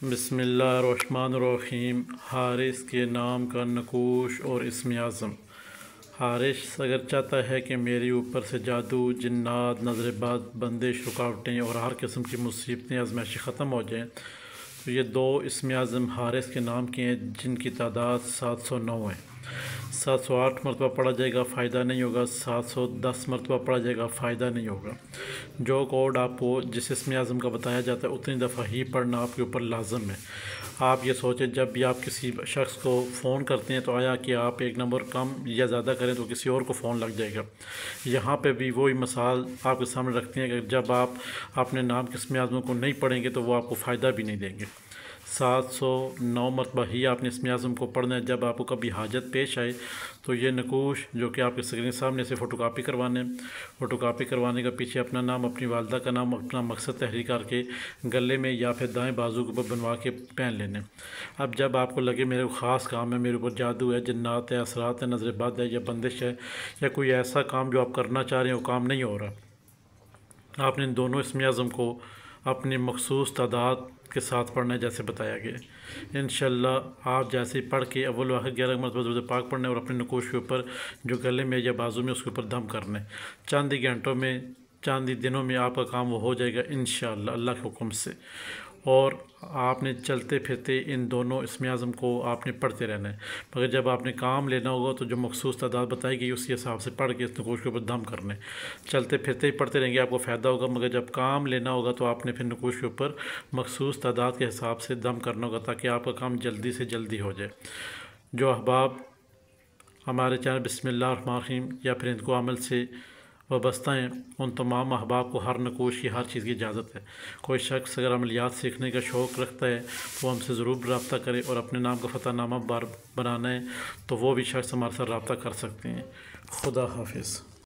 بسم اللہ الرحمن الرحیم۔ حارث کے نام کا نقوش اور اسم اعظم۔ حارث اگر چاہتا ہے کہ میری اوپر سے جادو، جنات، نظر بد، بندش، رکاوٹیں اور ہر قسم کی مصیبتیں، آزمائشیں ختم ہو جائیں تو یہ دو اسم اعظم حارث کے نام کے ہیں، جن کی تعداد 709 ہے۔ 708 مرتبہ پڑھا جائے گا، فائدہ نہیں ہوگا۔ 710 مرتبہ پڑھا جائے گا، فائدہ نہیں ہوگا۔ جو کوڈ آپ کو جس اسم اعظم کا بتایا جاتا ہے اتنی دفعہ ہی پڑھنا آپ کے اوپر لازم ہے۔ آپ یہ سوچیں جب بھی آپ کسی شخص کو فون کرتے ہیں تو آیا کہ آپ ایک نمبر کم یا زیادہ کریں تو کسی اور کو فون لگ جائے گا۔ یہاں پہ بھی وہی مثال آپ کے سامنے رکھتے ہیں کہ جب آپ اپنے نام کے اسم اعظم کو نہیں پڑھیں گے تو وہ آپ کو فائدہ بھی نہیں دیں گے۔ 709 مرتبہ ہی آپ نے اسم اعظم کو پڑھنا ہے۔ جب آپ کو کبھی حاجت پیش آئے تو یہ نقوش جو کہ آپ کے اسکرین کے سامنے سے فوٹو کاپی کروانے، فوٹو کاپی کروانے کا پیچھے اپنا نام، اپنی والدہ کا نام، اپنا مقصد تحریر کر کے گلے میں یا پھر دائیں بازو کے اوپر بنوا کے پہن لینے۔ اب جب آپ کو لگے میرے خاص کام ہے، میرے اوپر جادو ہے، جنات ہے، اثرات ہے، نظر بد ہے یا بندش ہے یا کوئی ایسا کام جو آپ کرنا چاہ رہے ہیں وہ کام نہیں ہو رہا، آپ نے ان دونوں اسم اعظم کو اپنی مخصوص تعداد کے ساتھ پڑھنا ہے جیسے بتایا گیا ہے۔ انشاءاللہ آپ جیسے ہی پڑھ کے اول و آخر 11 مرتبہ درود پاک پڑھنا ہے اور اپنے نقوش کے اوپر جو گلے میں یا بازو میں اس کے اوپر دم کرنا ہے۔ چند ہی گھنٹوں میں، چند ہی دنوں میں آپ کا کام وہ ہو جائے گا انشاءاللہ اللہ کے حکم سے۔ اور آپ نے چلتے پھرتے ان دونوں اسم اعظم کو آپ نے پڑھتے رہنا ہے، مگر جب آپ نے کام لینا ہوگا تو جو مخصوص تعداد بتائی گئی اسی حساب سے پڑھ کے اس نقوش کے اوپر دم کرنے۔ چلتے پھرتے ہی پڑھتے رہیں گے آپ کو فائدہ ہوگا، مگر جب کام لینا ہوگا تو آپ نے پھر نقوش کے اوپر مخصوص تعداد کے حساب سے دم کرنا ہوگا تاکہ آپ کا کام جلدی سے جلدی ہو جائے۔ جو احباب ہمارے چینل بسم اللہ الرحمن الرحیم یا پھر ان کو عمل سے وابستہ ہیں ان تمام احباب کو ہر نقوش کی، ہر چیز کی اجازت ہے۔ کوئی شخص اگر عملیات سیکھنے کا شوق رکھتا ہے تو وہ ہم سے ضرور رابطہ کرے، اور اپنے نام کا فتح نامہ بنانا ہے تو وہ بھی شخص ہمارے ساتھ رابطہ کر سکتے ہیں۔ خدا حافظ۔